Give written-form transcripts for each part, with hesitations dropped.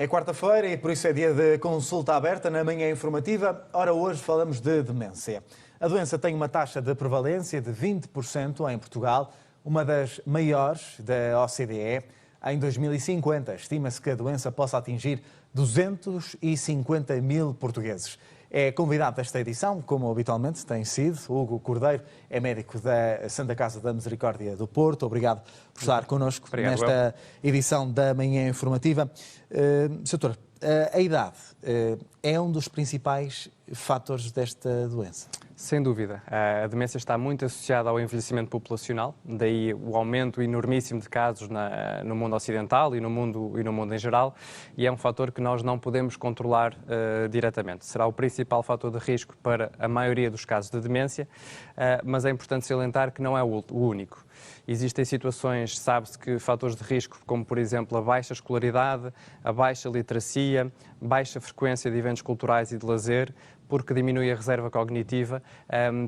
É quarta-feira e por isso é dia de consulta aberta na manhã informativa. Ora, hoje falamos de demência. A doença tem uma taxa de prevalência de 20% em Portugal, uma das maiores da OCDE. Em 2050, estima-se que a doença possa atingir 250 mil portugueses. É convidado desta edição, como habitualmente tem sido, Hugo Cordeiro, é médico da Santa Casa da Misericórdia do Porto. Obrigado por estar connosco nesta edição da Manhã Informativa. Sr. Doutor, a idade é um dos principais fatores desta doença? Sem dúvida. A demência está muito associada ao envelhecimento populacional, daí o aumento enormíssimo de casos no mundo ocidental e no mundo em geral, e é um fator que nós não podemos controlar diretamente. Será o principal fator de risco para a maioria dos casos de demência, mas é importante salientar que não é o único. Existem situações, sabe-se que fatores de risco, como por exemplo a baixa escolaridade, a baixa literacia, baixa frequência de eventos culturais e de lazer, porque diminui a reserva cognitiva,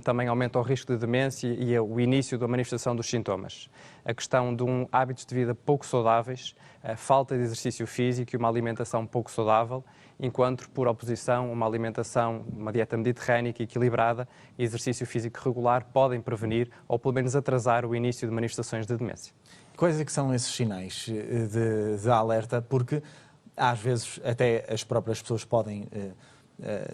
também aumenta o risco de demência e o início da manifestação dos sintomas. A questão de hábitos de vida pouco saudáveis, a falta de exercício físico e uma alimentação pouco saudável, enquanto, por oposição, uma dieta mediterrânica e equilibrada e exercício físico regular podem prevenir ou pelo menos atrasar o início de manifestações de demência. Quais é que são esses sinais de alerta? Porque às vezes até as próprias pessoas podem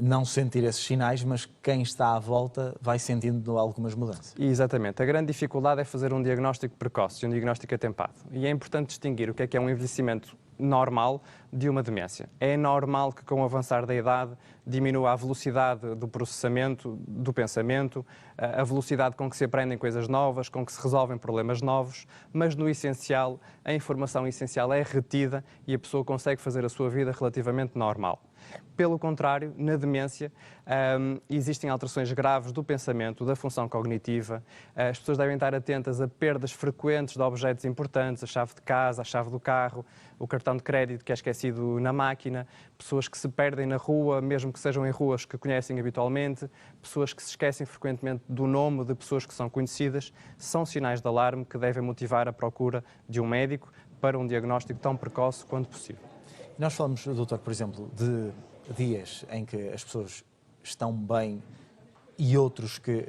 não sentir esses sinais, mas quem está à volta vai sentindo algumas mudanças. Exatamente. A grande dificuldade é fazer um diagnóstico precoce, um diagnóstico atempado. E é importante distinguir o que é um envelhecimento normal de uma demência. É normal que com o avançar da idade diminua a velocidade do processamento, do pensamento, a velocidade com que se aprendem coisas novas, com que se resolvem problemas novos, mas no essencial, a informação essencial é retida e a pessoa consegue fazer a sua vida relativamente normal. Pelo contrário, na demência existem alterações graves do pensamento, da função cognitiva. As pessoas devem estar atentas a perdas frequentes de objetos importantes, a chave de casa, a chave do carro, o cartão de crédito que é esquecido na máquina, pessoas que se perdem na rua, mesmo que sejam em ruas que conhecem habitualmente, pessoas que se esquecem frequentemente do nome de pessoas que são conhecidas, são sinais de alarme que devem motivar a procura de um médico para um diagnóstico tão precoce quanto possível. Nós falamos, doutor, por exemplo, de dias em que as pessoas estão bem e outros que,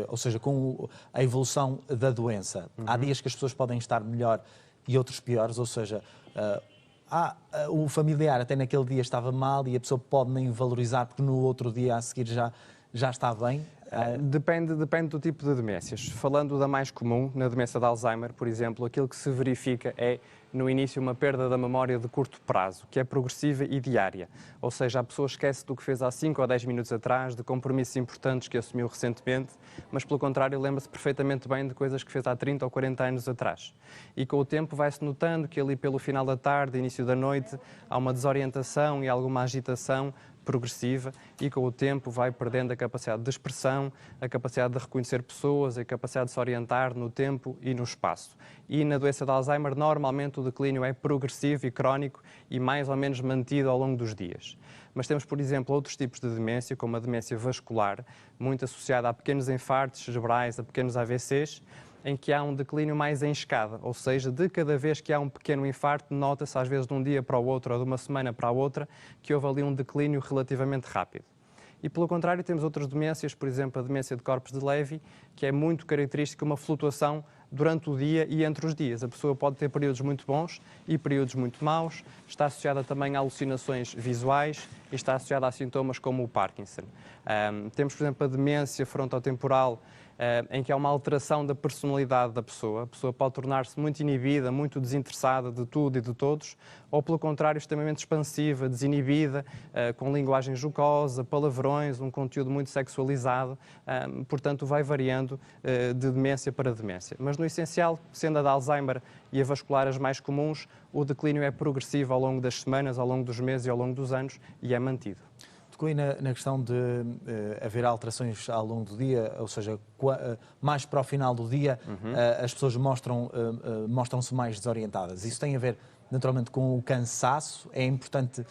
ou seja, com a evolução da doença, há dias que as pessoas podem estar melhor e outros piores, ou seja, o familiar até naquele dia estava mal e a pessoa pode nem valorizar porque no outro dia a seguir já está bem. Depende do tipo de demências. Falando da mais comum, na demência de Alzheimer, por exemplo, aquilo que se verifica é, no início, uma perda da memória de curto prazo, que é progressiva e diária. Ou seja, a pessoa esquece do que fez há 5 ou 10 minutos atrás, de compromissos importantes que assumiu recentemente, mas, pelo contrário, lembra-se perfeitamente bem de coisas que fez há 30 ou 40 anos atrás. E com o tempo vai-se notando que ali pelo final da tarde, início da noite, há uma desorientação e alguma agitação progressiva e com o tempo vai perdendo a capacidade de expressão, a capacidade de reconhecer pessoas, a capacidade de se orientar no tempo e no espaço. E na doença de Alzheimer, normalmente o declínio é progressivo e crónico e mais ou menos mantido ao longo dos dias. Mas temos, por exemplo, outros tipos de demência, como a demência vascular, muito associada a pequenos infartos cerebrais, a pequenos AVCs, em que há um declínio mais em escada, ou seja, de cada vez que há um pequeno infarto, nota-se às vezes de um dia para o outro ou de uma semana para a outra, que houve ali um declínio relativamente rápido. E pelo contrário temos outras demências, por exemplo a demência de Corpus de Levy, que é muito característica, uma flutuação durante o dia e entre os dias. A pessoa pode ter períodos muito bons e períodos muito maus, está associada também a alucinações visuais e está associada a sintomas como o Parkinson. Temos, por exemplo, a demência frontotemporal, em que há uma alteração da personalidade da pessoa. A pessoa pode tornar-se muito inibida, muito desinteressada de tudo e de todos, ou pelo contrário, extremamente expansiva, desinibida, com linguagem jocosa, palavrões, um conteúdo muito sexualizado, portanto vai variando de demência para demência. Mas no essencial, sendo a de Alzheimer e a vascular as mais comuns, o declínio é progressivo ao longo das semanas, ao longo dos meses e ao longo dos anos e é mantido. Tocou aí na questão de haver alterações ao longo do dia, ou seja, mais para o final do dia as pessoas mostram-se mais desorientadas. Isso tem a ver naturalmente com o cansaço. É importante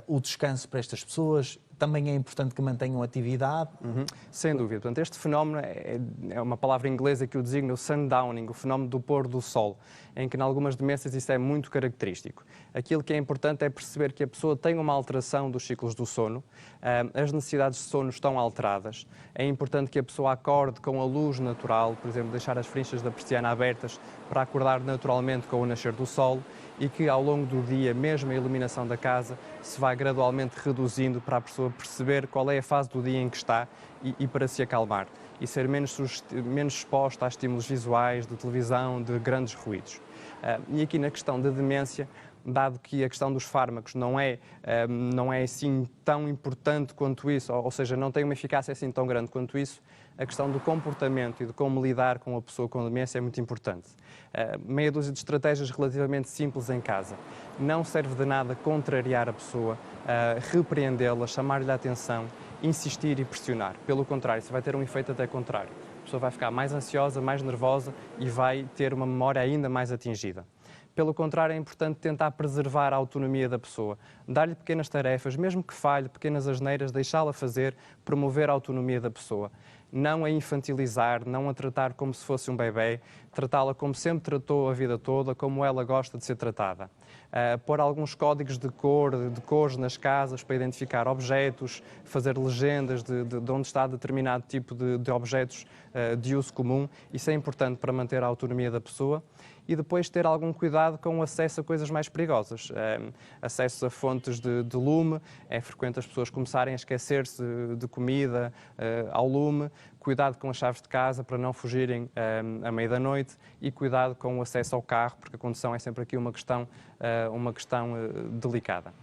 o descanso para estas pessoas, também é importante que mantenham atividade. Sem dúvida. Portanto, este fenómeno é uma palavra inglesa que o designa o sundowning, o fenómeno do pôr do sol, em que em algumas demências isso é muito característico. Aquilo que é importante é perceber que a pessoa tem uma alteração dos ciclos do sono, as necessidades de sono estão alteradas, é importante que a pessoa acorde com a luz natural, por exemplo, deixar as frinchas da persiana abertas para acordar naturalmente com o nascer do sol, e que ao longo do dia, mesmo a iluminação da casa, se vai gradualmente reduzindo para a pessoa perceber qual é a fase do dia em que está e para se acalmar e ser menos exposta a estímulos visuais, de televisão, de grandes ruídos. E aqui na questão da demência, dado que a questão dos fármacos não é assim tão importante quanto isso, ou seja, não tem uma eficácia assim tão grande quanto isso, a questão do comportamento e de como lidar com a pessoa com demência é muito importante. Meia dúzia de estratégias relativamente simples em casa. Não serve de nada contrariar a pessoa, repreendê-la, chamar-lhe a atenção, insistir e pressionar. Pelo contrário, isso vai ter um efeito até contrário. A pessoa vai ficar mais ansiosa, mais nervosa e vai ter uma memória ainda mais atingida. Pelo contrário, é importante tentar preservar a autonomia da pessoa, dar-lhe pequenas tarefas, mesmo que falhe, pequenas asneiras, deixá-la fazer, promover a autonomia da pessoa. Não a infantilizar, não a tratar como se fosse um bebê, tratá-la como sempre tratou a vida toda, como ela gosta de ser tratada. Pôr alguns códigos de cores nas casas para identificar objetos, fazer legendas de onde está determinado tipo de objetos de uso comum. Isso é importante para manter a autonomia da pessoa. E depois ter algum cuidado com o acesso a coisas mais perigosas. Acesso a fontes de lume, é frequente as pessoas começarem a esquecer-se de comida ao lume, cuidado com as chaves de casa para não fugirem à meia da noite e cuidado com o acesso ao carro, porque a condução é sempre aqui uma questão delicada.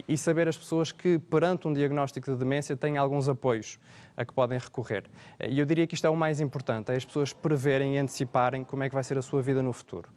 E saber as pessoas que, perante um diagnóstico de demência, têm alguns apoios a que podem recorrer. E eu diria que isto é o mais importante, é as pessoas preverem e anteciparem como é que vai ser a sua vida no futuro.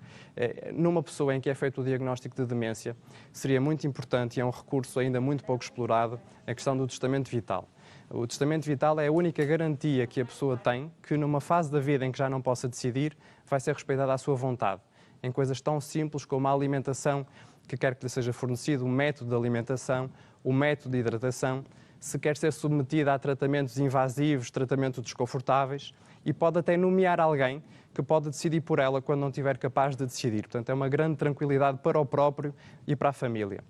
Numa pessoa em que é feito o diagnóstico de demência, seria muito importante, e é um recurso ainda muito pouco explorado, a questão do testamento vital. O testamento vital é a única garantia que a pessoa tem que, numa fase da vida em que já não possa decidir, vai ser respeitada à sua vontade. Em coisas tão simples como a alimentação, que quer que lhe seja fornecido o método de alimentação, o método de hidratação, se quer ser submetida a tratamentos invasivos, tratamentos desconfortáveis, e pode até nomear alguém que pode decidir por ela quando não estiver capaz de decidir. Portanto, é uma grande tranquilidade para o próprio e para a família.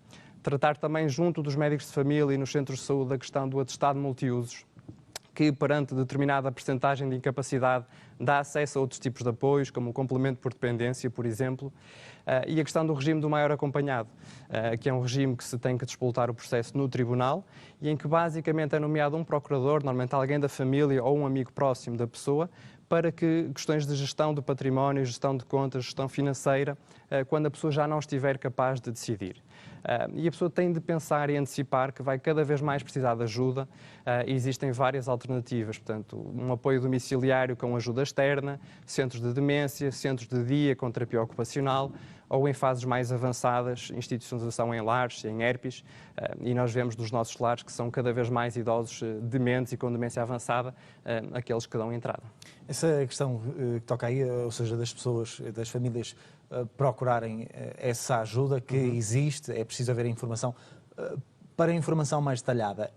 Tratar também junto dos médicos de família e nos centros de saúde a questão do atestado multiusos, que perante determinada percentagem de incapacidade dá acesso a outros tipos de apoios, como o complemento por dependência, por exemplo, e a questão do regime do maior acompanhado, que é um regime que se tem que disputar o processo no tribunal e em que basicamente é nomeado um procurador, normalmente alguém da família ou um amigo próximo da pessoa, para que questões de gestão do património, gestão de contas, gestão financeira, quando a pessoa já não estiver capaz de decidir. E a pessoa tem de pensar e antecipar que vai cada vez mais precisar de ajuda. Existem várias alternativas, portanto, um apoio domiciliário com ajuda externa, centros de demência, centros de dia com terapia ocupacional, ou em fases mais avançadas, institucionalização em lares, em ERPs, e nós vemos dos nossos lares que são cada vez mais idosos dementes e com demência avançada, aqueles que dão entrada. Essa questão que toca aí, ou seja, das pessoas, das famílias procurarem essa ajuda que existe, é preciso haver informação. Para a informação mais detalhada,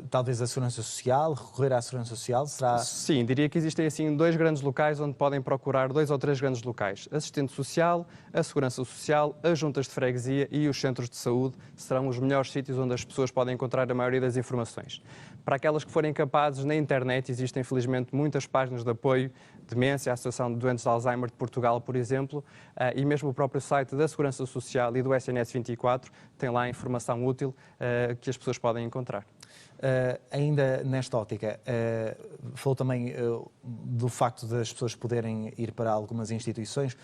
talvez a Segurança Social, recorrer à Segurança Social? Será... Sim, diria que existem assim dois grandes locais onde podem procurar, 2 ou 3 grandes locais. Assistente Social, a Segurança Social, as juntas de freguesia e os centros de saúde serão os melhores sítios onde as pessoas podem encontrar a maioria das informações. Para aquelas que forem capazes, na internet existem felizmente muitas páginas de apoio, demência, a Associação de Doentes de Alzheimer de Portugal, por exemplo, e mesmo o próprio site da Segurança Social e do SNS 24 tem lá informação útil que as pessoas podem encontrar. Ainda nesta ótica, falou também do facto das pessoas poderem ir para algumas instituições.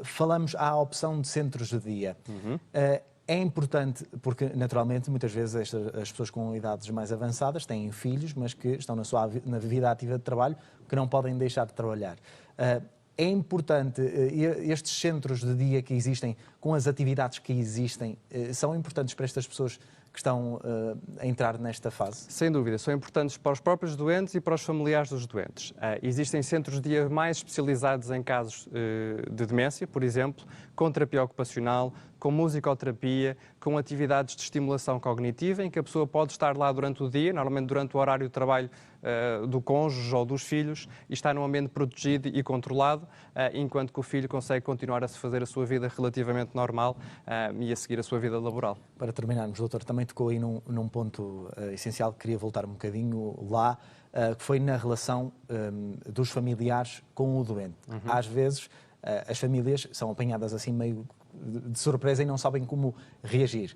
Falamos à opção de centros de dia. É importante, porque naturalmente muitas vezes as pessoas com idades mais avançadas têm filhos, mas que estão na vida ativa de trabalho, que não podem deixar de trabalhar. É importante, estes centros de dia que existem, com as atividades que existem, são importantes para estas pessoas que estão a entrar nesta fase? Sem dúvida, são importantes para os próprios doentes e para os familiares dos doentes. Existem centros de dia mais especializados em casos de demência, por exemplo, com terapia ocupacional, com musicoterapia, com atividades de estimulação cognitiva, em que a pessoa pode estar lá durante o dia, normalmente durante o horário de trabalho do cônjuge ou dos filhos, e está num ambiente protegido e controlado, enquanto que o filho consegue continuar a fazer a sua vida relativamente normal e a seguir a sua vida laboral. Para terminarmos, doutor, também tocou aí num ponto essencial que queria voltar um bocadinho lá, que foi na relação dos familiares com o doente. Às vezes, as famílias são apanhadas assim meio de surpresa e não sabem como reagir.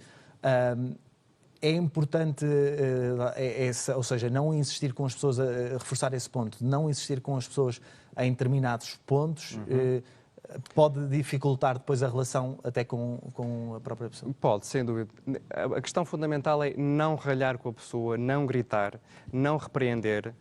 É importante, ou seja, não insistir com as pessoas, a reforçar esse ponto, não insistir com as pessoas em determinados pontos, pode dificultar depois a relação até com a própria pessoa? Pode, sem dúvida. A questão fundamental é não ralhar com a pessoa, não gritar, não repreender,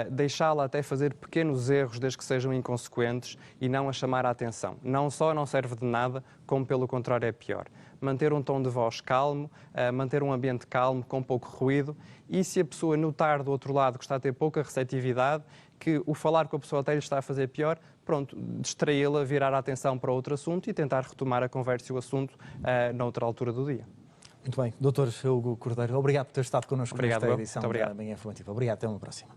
deixá-la até fazer pequenos erros desde que sejam inconsequentes e não a chamar a atenção. Não só não serve de nada, como pelo contrário é pior. Manter um tom de voz calmo, manter um ambiente calmo, com pouco ruído, e se a pessoa notar do outro lado que está a ter pouca receptividade, que o falar com a pessoa até lhe está a fazer pior, pronto, distraí-la, virar a atenção para outro assunto e tentar retomar a conversa e o assunto noutra altura do dia. Muito bem. Doutor Hugo Cordeiro, obrigado por ter estado connosco nesta edição da Manhã Informativa. Obrigado, até uma próxima.